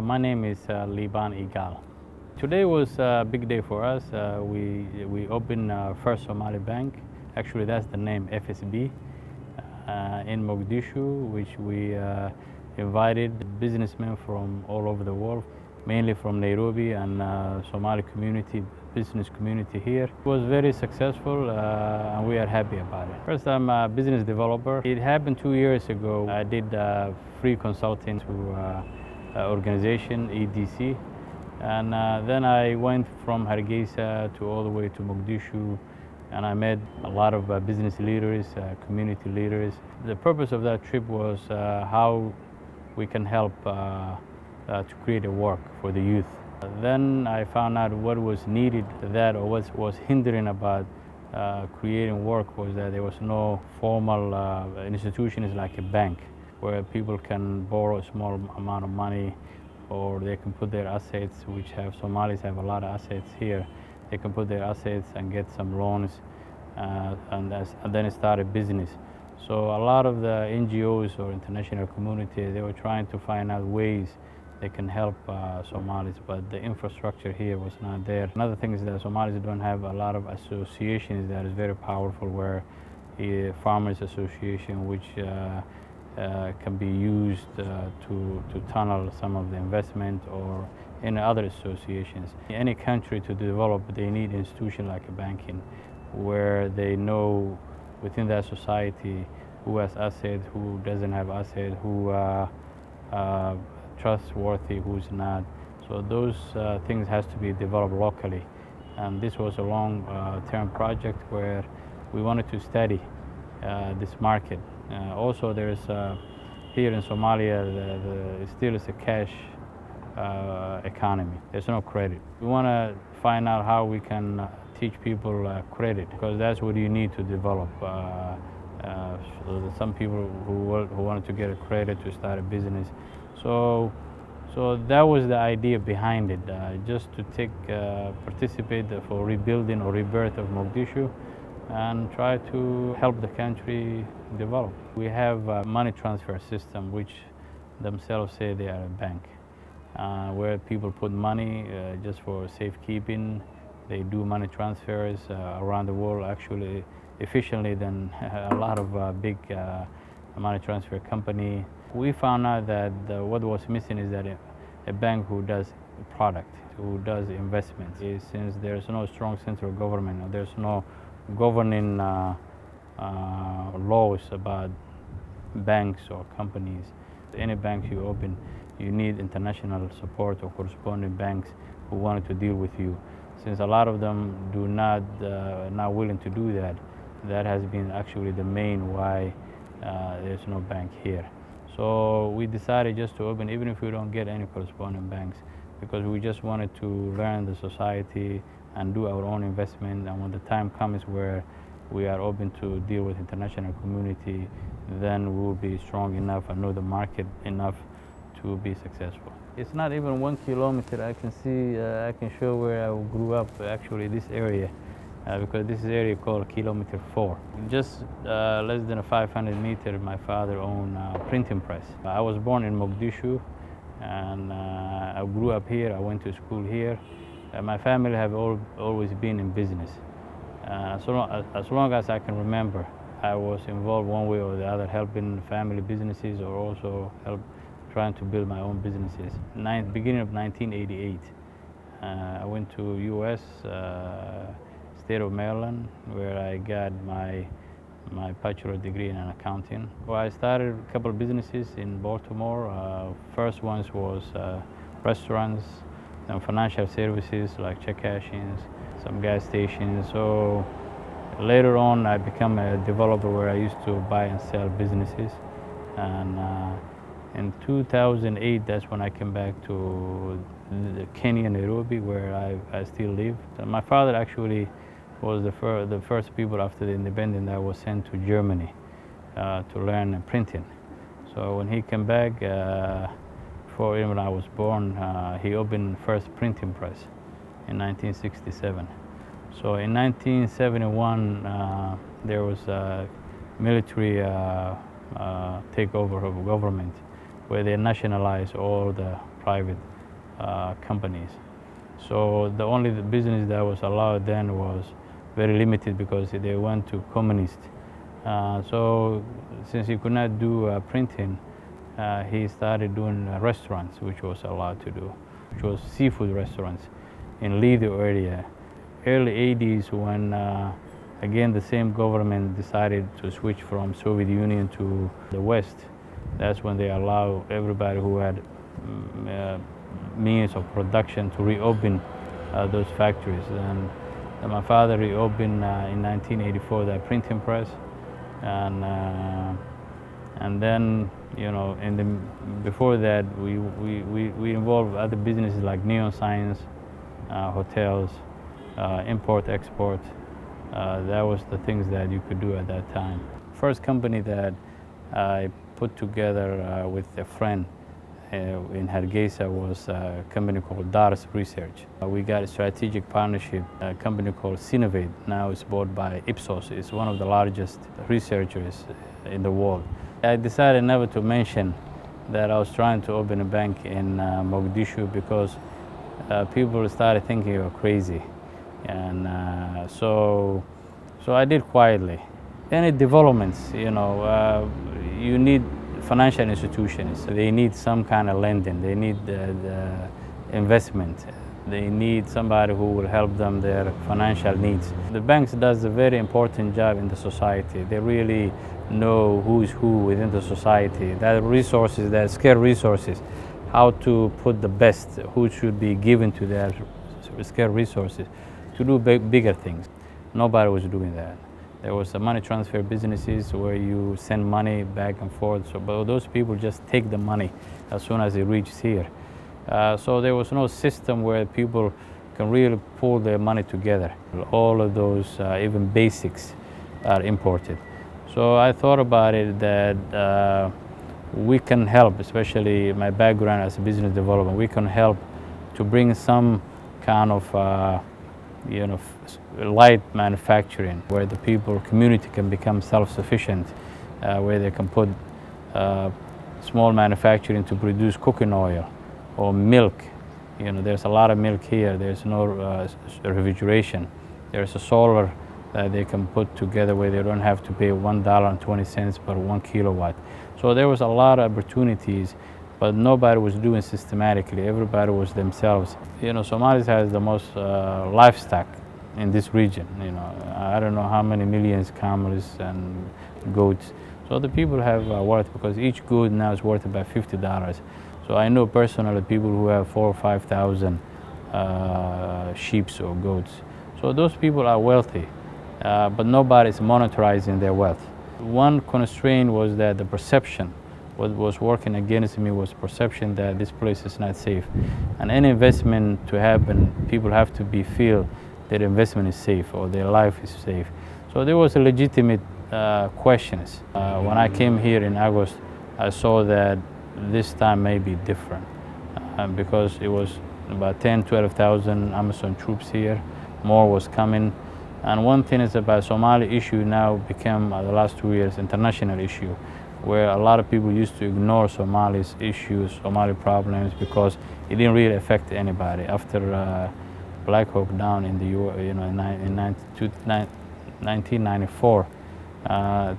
My name is Liban Egal. Today was a big day for us. We opened First Somali Bank. Actually, that's the name, FSB, in Mogadishu, which we invited businessmen from all over the world, mainly from Nairobi and Somali community, business community here. It was very successful and we are happy about it. First, I'm a business developer. It happened 2 years ago. I did free consulting to organization, EDC. And then I went from Hargeisa to all the way to Mogadishu, and I met a lot of business leaders, community leaders. The purpose of that trip was how we can help to create a work for the youth. Then I found out what was needed, that or what was hindering about creating work was that there was no formal institutions like a bank where people can borrow a small amount of money, or they can put their assets, which Somalis have a lot of assets here. They can put their assets and get some loans and then start a business. So a lot of the NGOs or international community, they were trying to find out ways they can help Somalis, but the infrastructure here was not there. Another thing is that Somalis don't have a lot of associations that is very powerful, where a farmers association, which can be used to tunnel some of the investment, or in other associations. Any country to develop, they need an institution like a banking, where they know within that society who has assets, who doesn't have assets, who trustworthy, who's not. So those things has to be developed locally. And this was a long-term project where we wanted to study this market. Also, there's here in Somalia, it still is a cash economy. There's no credit. We want to find out how we can teach people credit, because that's what you need to develop. So some people who wanted to get a credit to start a business. So that was the idea behind it, just to participate for rebuilding or rebirth of Mogadishu, and try to help the country develop. We have a money transfer system, which themselves say they are a bank, where people put money just for safekeeping. They do money transfers around the world, actually efficiently than a lot of big money transfer company. We found out that what was missing is that a bank who does product, who does investments. Since there's no strong central government, or there's no governing laws about banks or companies. Any banks you open, you need international support or corresponding banks who wanted to deal with you. Since a lot of them do not willing to do that, that has been actually the main why there's no bank here. So we decided just to open, even if we don't get any corresponding banks, because we just wanted to learn the society and do our own investment. And when the time comes where we are open to deal with international community, then we will be strong enough and know the market enough to be successful. It's not even 1 kilometer. I can see, I can show where I grew up, actually this area, because this is area called Kilometer 4. Just less than 500 meters, my father owned a printing press. I was born in Mogadishu, and I grew up here. I went to school here. My family have always been in business. As long as I can remember, I was involved one way or the other, helping family businesses, or also trying to build my own businesses. Beginning of 1988, I went to U.S., state of Maryland, where I got my bachelor degree in accounting. Well, I started a couple of businesses in Baltimore. First ones was restaurants, and financial services like check cashings, some gas stations. So later on, I became a developer where I used to buy and sell businesses. And in 2008, that's when I came back to Kenya, Nairobi, where I still live. And my father actually was the first people after the independence that was sent to Germany to learn printing. So when he came back, before even I was born, he opened first printing press in 1967. So in 1971, there was a military takeover of government, where they nationalized all the private companies. So the only business that was allowed then was very limited because they went to communist. So since he could not do printing, he started doing restaurants, which was allowed to do, which was seafood restaurants in Lido area. Early 80s when again the same government decided to switch from Soviet Union to the West. That's when they allow everybody who had means of production to reopen those factories. And my father reopened in 1984 the printing press, and then before that we involved other businesses like neon signs, hotels, import export. That was the things that you could do at that time. First company that I put together with a friend in Hargeisa was a company called Dars Research. We got a strategic partnership, a company called Sinovate. Now it's bought by Ipsos. It's one of the largest researchers in the world. I decided never to mention that I was trying to open a bank in Mogadishu because people started thinking you were crazy. And so I did quietly. Any developments, you need financial institutions. They need some kind of lending. They need the investment. They need somebody who will help them their financial needs. The banks does a very important job in the society. They really know who is who within the society. That resources, that scarce resources, how to put the best, who should be given to their scarce resources to do bigger things. Nobody was doing that. There was money transfer businesses where you send money back and forth. But those people just take the money as soon as it reaches here. So there was no system where people can really pull their money together. All of those, even basics, are imported. So I thought about it that we can help, especially my background as a business developer, we can help to bring some kind of light manufacturing where the community can become self-sufficient, where they can put small manufacturing to produce cooking oil or milk. There's a lot of milk here. There's no refrigeration. There's a solar that they can put together where they don't have to pay $1.20 per 1 kilowatt. So there was a lot of opportunities, but nobody was doing systematically. Everybody was themselves. Somalia has the most livestock in this region. I don't know how many millions camels and goats. So the people have worth, because each goat now is worth about $50. So I know personally people who have 4,000 or 5,000 sheep or goats. So those people are wealthy, but nobody is monetizing their wealth. One constraint was that the perception. What was working against me was perception that this place is not safe. And any investment to happen, people have to feel that investment is safe or their life is safe. So there was a legitimate questions. When I came here in August, I saw that this time may be different because it was about 10, 12,000 Amazon troops here. More was coming. And one thing is about Somali issue now became the last 2 years international issue, where a lot of people used to ignore Somali's issues, Somali problems, because it didn't really affect anybody. After Black Hawk Down in the in 1994,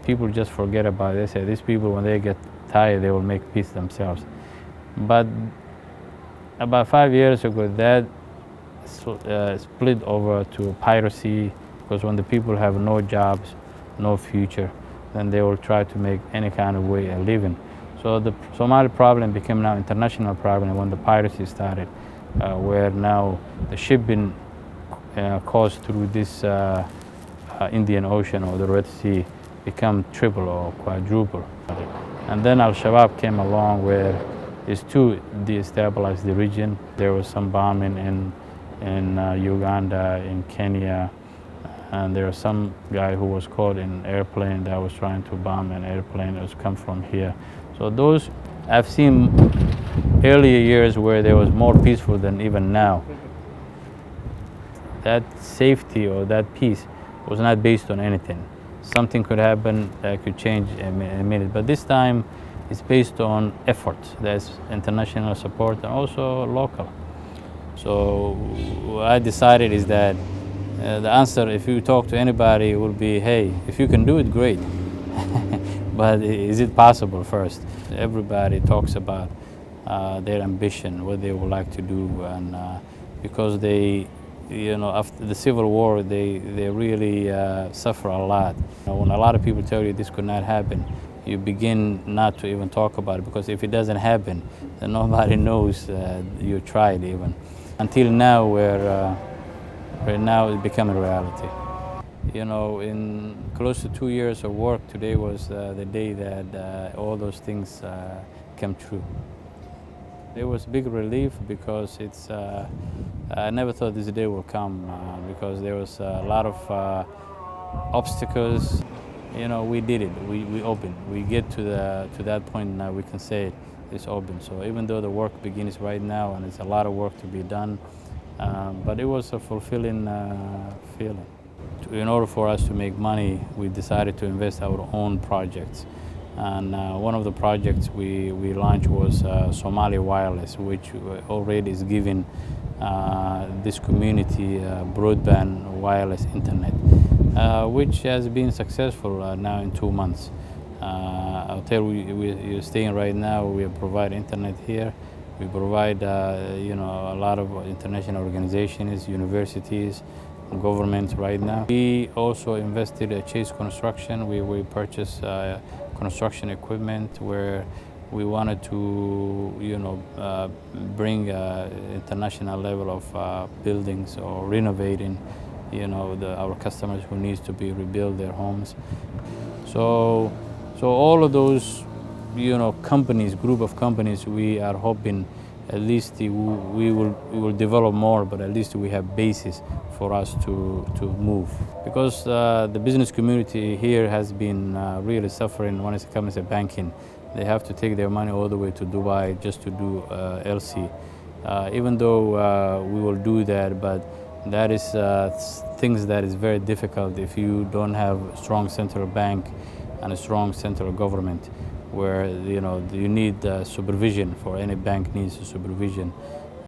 people just forget about it. They say these people, when they get tired, they will make peace themselves. But about 5 years ago, that split over to piracy, because when the people have no jobs, no future, then they will try to make any kind of way a living. So the Somali problem became now international problem when the piracy started, where now the shipping caused through this Indian Ocean or the Red Sea become triple or quadruple. And then Al-Shabaab came along, where it's to destabilize the region. There was some bombing in Uganda, in Kenya, and there was some guy who was caught in an airplane that was trying to bomb an airplane that was come from here. So those, I've seen earlier years where there was more peaceful than even now. That safety or that peace was not based on anything. Something could happen that could change in a minute, but this time it's based on effort. There's international support and also local. So what I decided is that the answer, if you talk to anybody, will be, hey, if you can do it, great. But is it possible first? Everybody talks about their ambition, what they would like to do, and because they, after the Civil War, they really suffer a lot. When a lot of people tell you this could not happen, you begin not to even talk about it, because if it doesn't happen, then nobody knows you tried even. Until now, where right now it's becoming a reality. In close to 2 years of work, today was the day that all those things came true. It was big relief because I never thought this day would come because there was a lot of obstacles. We did it. We opened. We get to that point now. We can say it's open. So even though the work begins right now and it's a lot of work to be done, but it was a fulfilling feeling. In order for us to make money, we decided to invest our own projects. And one of the projects we launched was Somali Wireless, which already is giving this community broadband wireless internet, which has been successful now in 2 months. I'll tell you, we're staying right now, we provide internet here. We provide a lot of international organizations, universities, government right now. We also invested in Chase Construction. We purchased construction equipment where we wanted to bring international level of buildings or renovating our customers who needs to be rebuild their homes. So all of those companies, group of companies, we are hoping at least we will develop more, but at least we have basis for us to move. Because the business community here has been really suffering when it comes to banking. They have to take their money all the way to Dubai just to do LC. Even though we will do that, but that is things that is very difficult if you don't have a strong central bank and a strong central government, where you need supervision. For any bank needs supervision.